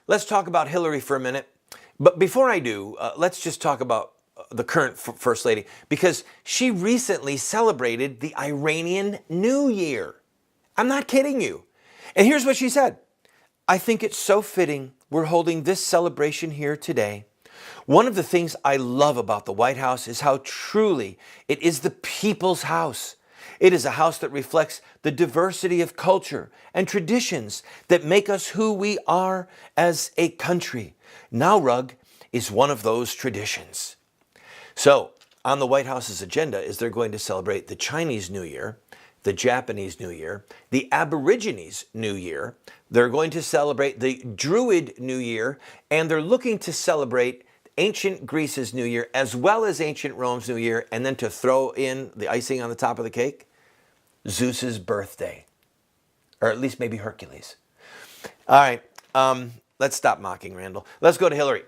let's talk about Hillary for a minute. But before I do, let's just talk about the current First Lady, because she recently celebrated the Iranian New Year. I'm not kidding you. And here's what she said. I think it's so fitting we're holding this celebration here today. One of the things I love about the White House is how truly it is the people's house. It is a house that reflects the diversity of culture and traditions that make us who we are as a country. Nowrug is one of those traditions. So, on the White House's agenda is they're going to celebrate the Chinese New Year, the Japanese New Year, the Aborigines New Year. They're going to celebrate the Druid New Year, and they're looking to celebrate ancient Greece's New Year as well as ancient Rome's New Year, and then to throw in the icing on the top of the cake, Zeus's birthday, or at least maybe Hercules. All right, let's stop mocking Randall. Let's go to Hillary.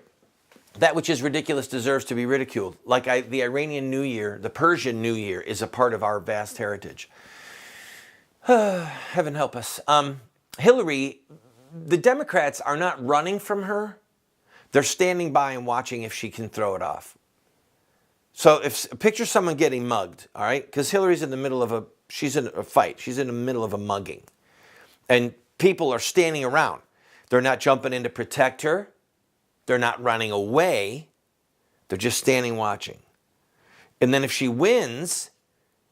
That which is ridiculous deserves to be ridiculed. Like the Iranian New Year, the Persian New Year is a part of our vast heritage. Heaven help us. Hillary, the Democrats are not running from her. They're standing by and watching if she can throw it off. So picture someone getting mugged, all right? Because Hillary's in the middle of she's in a fight. She's in the middle of a mugging. And people are standing around. They're not jumping in to protect her. They're not running away. They're just standing watching. And then if she wins,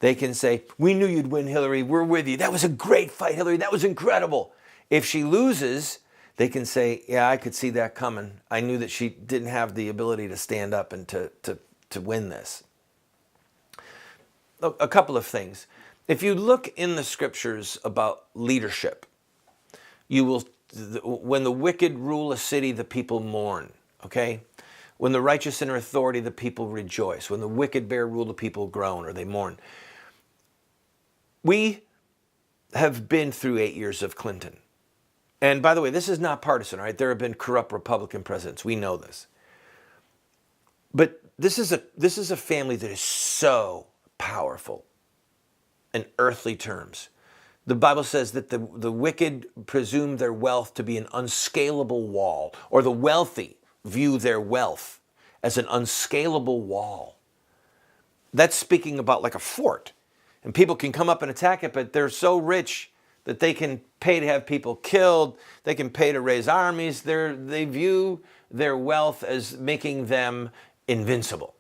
they can say, we knew you'd win, Hillary. We're with you. That was a great fight, Hillary. That was incredible. If she loses, they can say, yeah, I could see that coming. I knew that she didn't have the ability to stand up and to win this. A couple of things. If you look in the scriptures about leadership, you will, when the wicked rule a city, the people mourn, okay? When the righteous enter authority, the people rejoice. When the wicked bear rule, the people groan or they mourn. We have been through 8 years of Clinton. And by the way, this is not partisan, right? There have been corrupt Republican presidents. We know this. But this is a family that is so powerful in earthly terms. The Bible says that the wicked presume their wealth to be an unscalable wall, or the wealthy view their wealth as an unscalable wall. That's speaking about like a fort. And people can come up and attack it, but they're so rich that they can pay to have people killed. They can pay to raise armies. They view their wealth as making them invincible.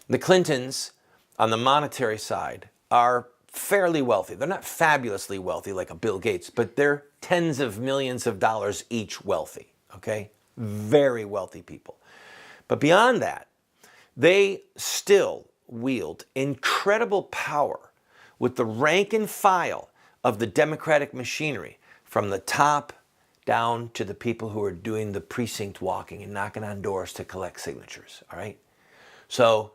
The Clintons, on the monetary side, are fairly wealthy. They're not fabulously wealthy like a Bill Gates, but they're tens of millions of dollars each wealthy, okay? Very wealthy people. But beyond that, they still wield incredible power with the rank and file of the Democratic machinery, from the top down to the people who are doing the precinct walking and knocking on doors to collect signatures, all right? So,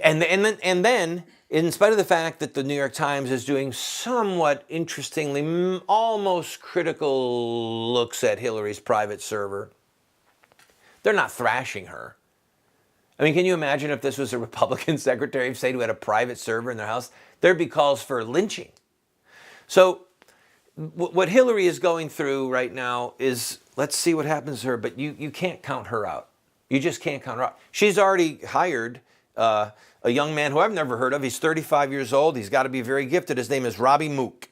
and then, in spite of the fact that the New York Times is doing somewhat interestingly, almost critical looks at Hillary's private server, they're not thrashing her. I mean, can you imagine if this was a Republican Secretary of State who had a private server in their house? There'd be calls for lynching. So what Hillary is going through right now is, let's see what happens to her, but you can't count her out. You just can't count her out. She's already hired a young man who I've never heard of. He's 35 years old. He's got to be very gifted. His name is Robbie Mook,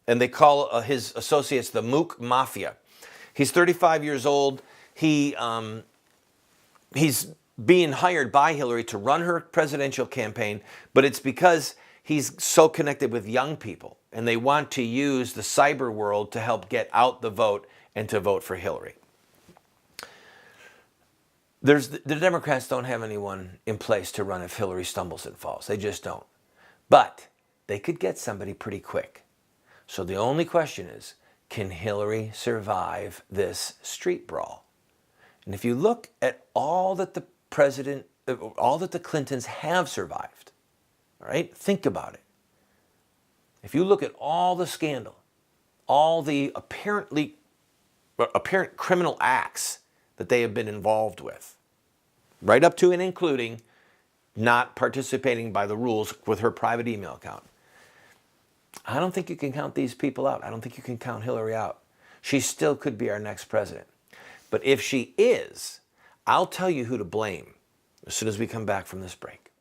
and they call his associates the Mook Mafia. He's 35 years old. He's being hired by Hillary to run her presidential campaign, but it's because he's so connected with young people, and they want to use the cyber world to help get out the vote and to vote for Hillary. The Democrats don't have anyone in place to run if Hillary stumbles and falls. They just don't. But they could get somebody pretty quick. So the only question is, can Hillary survive this street brawl? And if you look at all that the Clintons have survived, all right, think about it. If you look at all the scandal, all the apparent criminal acts that they have been involved with, right up to and including not participating by the rules with her private email account, I don't think you can count these people out. I don't think you can count Hillary out. She still could be our next president. But if she is, I'll tell you who to blame as soon as we come back from this break.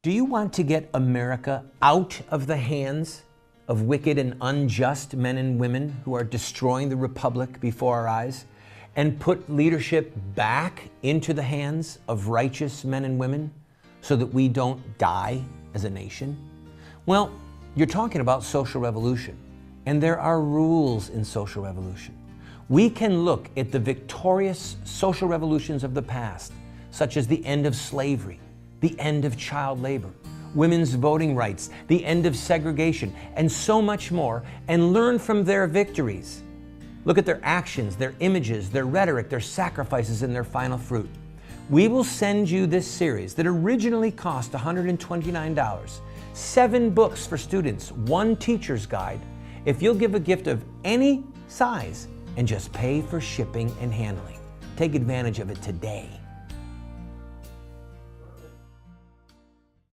Do you want to get America out of the hands of wicked and unjust men and women who are destroying the republic before our eyes, and put leadership back into the hands of righteous men and women so that we don't die as a nation? Well, you're talking about social revolution, and there are rules in social revolution. We can look at the victorious social revolutions of the past, such as the end of slavery, the end of child labor, women's voting rights, the end of segregation, and so much more, and learn from their victories. Look at their actions, their images, their rhetoric, their sacrifices, and their final fruit. We will send you this series that originally cost $129, 7 books for students, 1 teacher's guide, if you'll give a gift of any size and just pay for shipping and handling. Take advantage of it today.